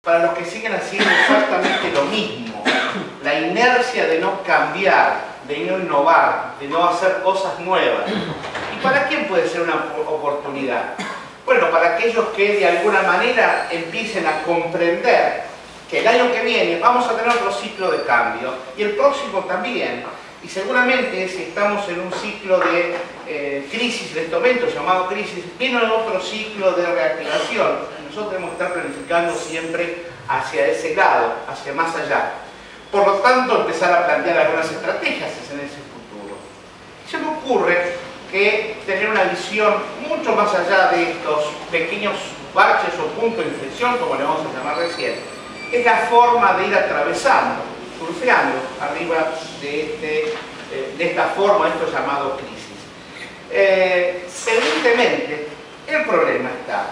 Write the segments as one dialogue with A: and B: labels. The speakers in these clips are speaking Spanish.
A: para los que siguen haciendo exactamente lo mismo. La inercia de no cambiar, de no innovar, de no hacer cosas nuevas. ¿Y para quién puede ser una oportunidad? Bueno, para aquellos que de alguna manera empiecen a comprender que el año que viene vamos a tener otro ciclo de cambio y el próximo también. Y seguramente si estamos en un ciclo de crisis en este momento, llamado crisis, viene otro ciclo de reactivación. Nosotros tenemos que estar planificando siempre hacia ese lado, hacia más allá. Por lo tanto, empezar a plantear algunas estrategias en ese futuro. Se me ocurre que tener una visión mucho más allá de estos pequeños baches o puntos de inflexión, como le vamos a llamar recién, es la forma de ir atravesando, surfeando arriba de esta forma, esto llamado crisis. Evidentemente, el problema está,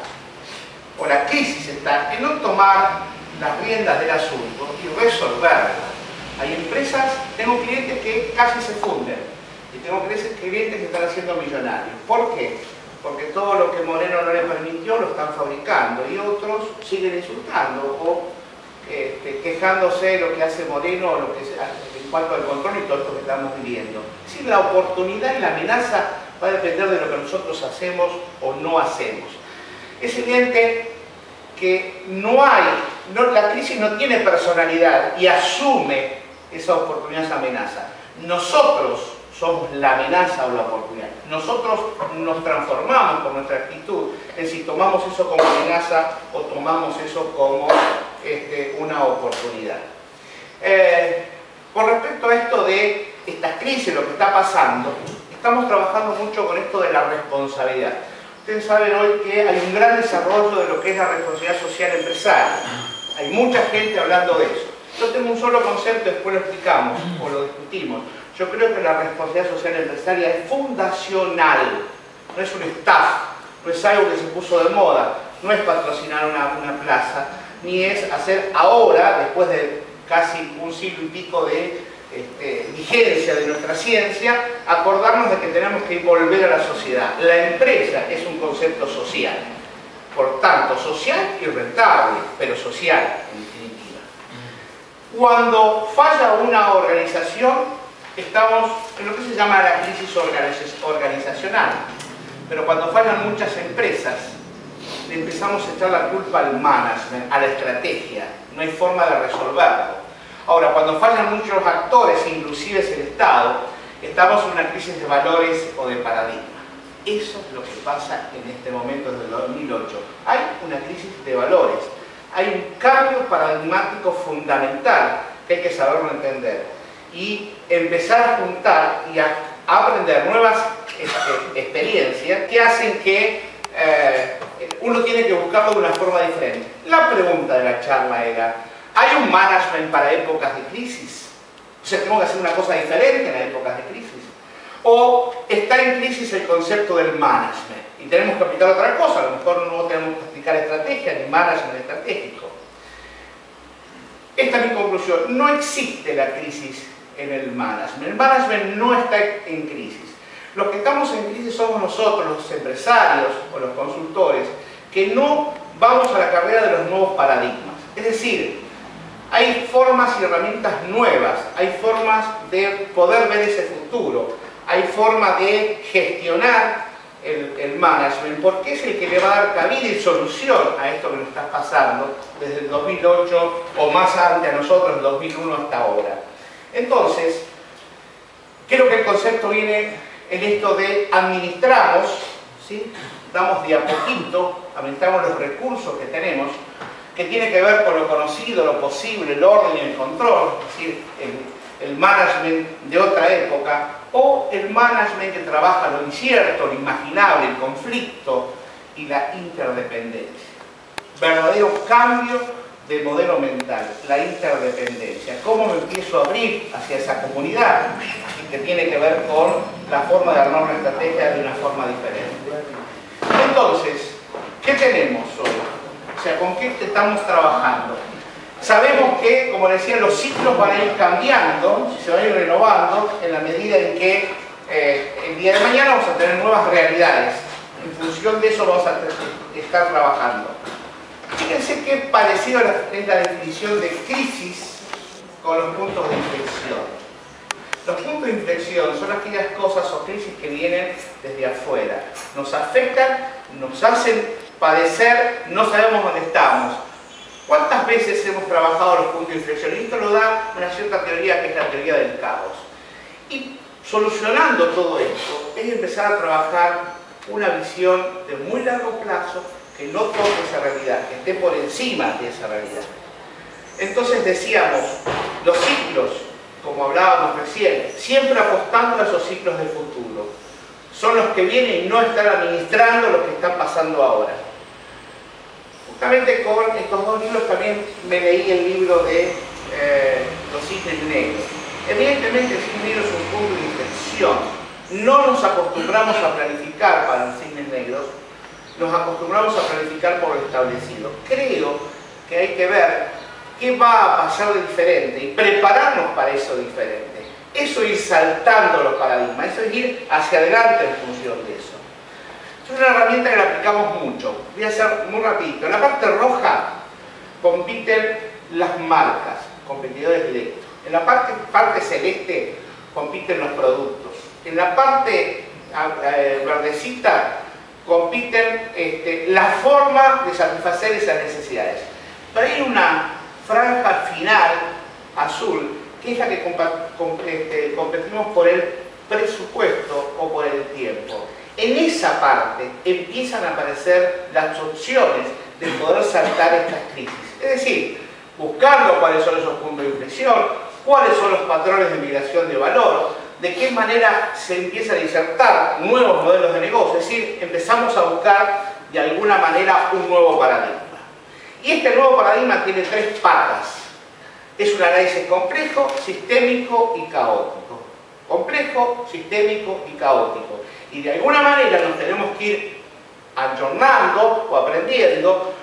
A: o la crisis está, en no tomar las riendas del asunto y resolverla. Hay empresas, tengo clientes que casi se funden y tengo clientes que están haciendo millonarios. ¿Por qué? Porque todo lo que Moreno no le permitió lo están fabricando y otros siguen insultando o quejándose de lo que hace Moreno o lo que en cuanto al control y todo esto que estamos viviendo. Es decir, la oportunidad y la amenaza va a depender de lo que nosotros hacemos o no hacemos. Es evidente que la crisis no tiene personalidad y asume esa oportunidad, esa amenaza. Nosotros somos la amenaza o la oportunidad. Nosotros nos transformamos por nuestra actitud en si tomamos eso como amenaza o tomamos eso como una oportunidad. Con respecto a esto de estas crisis, lo que está pasando, estamos trabajando mucho con esto de la responsabilidad. Ustedes saben hoy que hay un gran desarrollo de lo que es la responsabilidad social empresaria. Hay mucha gente hablando de eso. Yo tengo un solo concepto, después lo explicamos o lo discutimos. Yo creo que la responsabilidad social empresaria es fundacional. No es un staff, no es algo que se puso de moda, no es patrocinar una plaza, ni es hacer ahora, después de casi un siglo y pico de vigencia de nuestra ciencia, acordarnos de que tenemos que volver a la sociedad. La empresa es un concepto social, por tanto social y rentable, pero social en definitiva. Cuando falla una organización, estamos en lo que se llama la crisis organizacional, pero cuando fallan muchas empresas, le empezamos a echar la culpa al management, a la estrategia, no hay forma de resolverlo. Ahora, cuando fallan muchos actores, inclusive es el Estado, estamos en una crisis de valores o de paradigma. Eso es lo que pasa en este momento desde el 2008. Hay una crisis de valores, hay un cambio paradigmático fundamental que hay que saberlo entender y empezar a juntar y a aprender nuevas experiencias que hacen que uno tiene que buscarlo de una forma diferente. La pregunta de la charla era: ¿hay un management para épocas de crisis? O sea, ¿tengo que hacer una cosa diferente en las épocas de crisis? ¿O está en crisis el concepto del management? Y tenemos que aplicar otra cosa, a lo mejor no tenemos que aplicar estrategia ni management estratégico. Esta es mi conclusión. No existe la crisis en el management. El management no está en crisis. Los que estamos en crisis somos nosotros, los empresarios o los consultores, que no vamos a la carrera de los nuevos paradigmas. Es decir, hay formas y herramientas nuevas, hay formas de poder ver ese futuro, hay formas de gestionar el management, porque es el que le va a dar cabida y solución a esto que nos está pasando desde el 2008 o más antes a nosotros, el 2001 hasta ahora. Entonces, creo que el concepto viene en esto de administramos, ¿sí? Damos de a poquito, administramos los recursos que tenemos, que tiene que ver con lo conocido, lo posible, el orden y el control, es decir, el management de otra época, o el management que trabaja lo incierto, lo imaginable, el conflicto y la interdependencia. Verdadero cambio de modelo mental, la interdependencia. ¿Cómo me empiezo a abrir hacia esa comunidad? Y que tiene que ver con la forma de armar una estrategia de una forma diferente. Entonces, ¿qué tenemos hoy? O sea, ¿con qué estamos trabajando? Sabemos que, como decía, los ciclos van a ir cambiando, se van a ir renovando en la medida en que el día de mañana vamos a tener nuevas realidades. En función de eso vamos a estar trabajando. Fíjense qué parecido es la definición de crisis con los puntos de inflexión. Los puntos de inflexión son aquellas cosas o crisis que vienen desde afuera. Nos afectan, nos hacen padecer, no sabemos dónde estamos. ¿Cuántas veces hemos trabajado los puntos de inflexión? Y esto lo da una cierta teoría que es la teoría del caos. Y solucionando todo esto es empezar a trabajar una visión de muy largo plazo que no toque esa realidad, que esté por encima de esa realidad. Entonces decíamos, los ciclos, como hablábamos recién, siempre apostando a esos ciclos de futuro. Son los que vienen y no están administrando lo que están pasando ahora. Justamente con estos dos libros también me leí el libro de Los Cisnes Negros. Evidentemente el cisne negro es un punto de inflexión. No nos acostumbramos a planificar para los cisnes negros, nos acostumbramos a planificar por lo establecido. Creo que hay que ver qué va a pasar de diferente y prepararnos para eso diferente. Eso es ir saltando los paradigmas, eso es ir hacia adelante en función de eso. Es una herramienta que la aplicamos mucho. Voy a hacer muy rapidito. En la parte roja compiten las marcas, competidores directos. En la parte celeste compiten los productos. En la parte verdecita compiten la forma de satisfacer esas necesidades. Pero hay una franja final azul que es la que competimos por el presupuesto o por el tiempo. En esa parte empiezan a aparecer las opciones de poder saltar estas crisis. Es decir, buscando cuáles son esos puntos de inflexión, cuáles son los patrones de migración de valor, de qué manera se empieza a disertar nuevos modelos de negocio. Es decir, empezamos a buscar de alguna manera un nuevo paradigma. Y este nuevo paradigma tiene tres patas. Es un análisis complejo, sistémico y caótico. Complejo, sistémico y caótico. Y de alguna manera nos tenemos que ir ayornando o aprendiendo,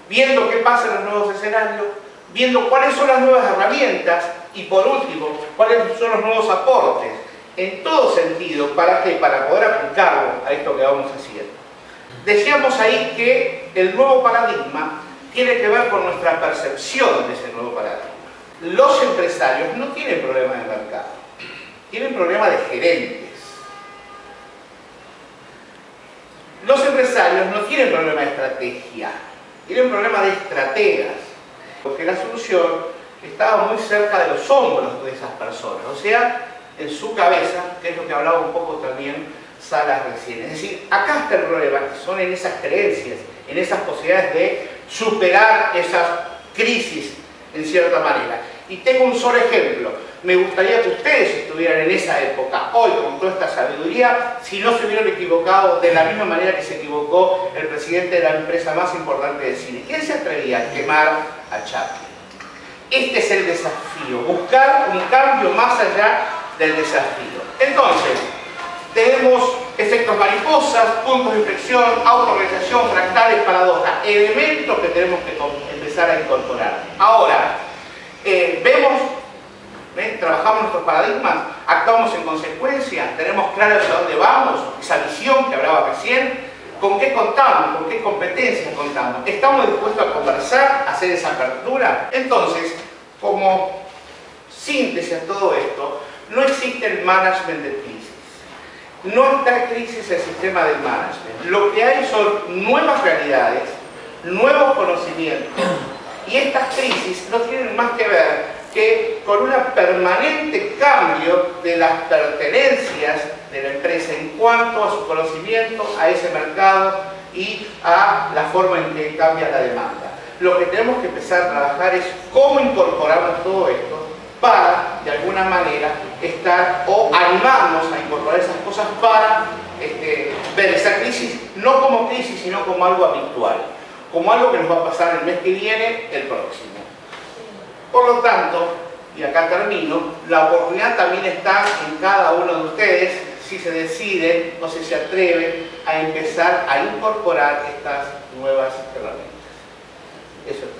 A: viendo qué pasa en los nuevos escenarios, viendo cuáles son las nuevas herramientas y por último, cuáles son los nuevos aportes. En todo sentido, ¿para qué? Para poder aplicarlo a esto que vamos haciendo. Decíamos ahí que el nuevo paradigma tiene que ver con nuestra percepción de ese nuevo paradigma. Los empresarios no tienen problema de mercado, tienen problema de gerentes. Los empresarios no tienen problema de estrategia, tienen problema de estrategas, porque la solución estaba muy cerca de los hombros de esas personas, o sea, en su cabeza, que es lo que hablaba un poco también Salas recién. Es decir, acá está el problema, que son en esas creencias, en esas posibilidades de superar esas crisis en cierta manera. Y tengo un solo ejemplo. Me gustaría que ustedes estuvieran en esa época, hoy con toda esta sabiduría, si no se hubieran equivocado de la misma manera que se equivocó el presidente de la empresa más importante del cine. ¿Quién se atrevía a quemar a Chaplin? Este es el desafío, buscar un cambio más allá del desafío. Entonces, tenemos efectos mariposas, puntos de inflexión, autorrealización, fractales, paradojas, elementos que tenemos que empezar a incorporar. Ahora, trabajamos nuestros paradigmas, actuamos en consecuencia, tenemos claro hacia dónde vamos, esa visión que hablaba recién, con qué contamos, con qué competencias contamos, estamos dispuestos a conversar, a hacer esa apertura. Entonces, como síntesis a todo esto, no existe el management de crisis. No está en crisis el sistema de management. Lo que hay son nuevas realidades, nuevos conocimientos, y estas crisis no tienen más que ver que con un permanente cambio de las pertenencias de la empresa en cuanto a su conocimiento, a ese mercado y a la forma en que cambia la demanda. Lo que tenemos que empezar a trabajar es cómo incorporamos todo esto para, de alguna manera, estar o animarnos a incorporar esas cosas para ver esa crisis, no como crisis, sino como algo habitual, como algo que nos va a pasar el mes que viene, el próximo. Por lo tanto, y acá termino, la oportunidad también está en cada uno de ustedes, si se deciden o si se atreven a empezar a incorporar estas nuevas herramientas. Eso es todo.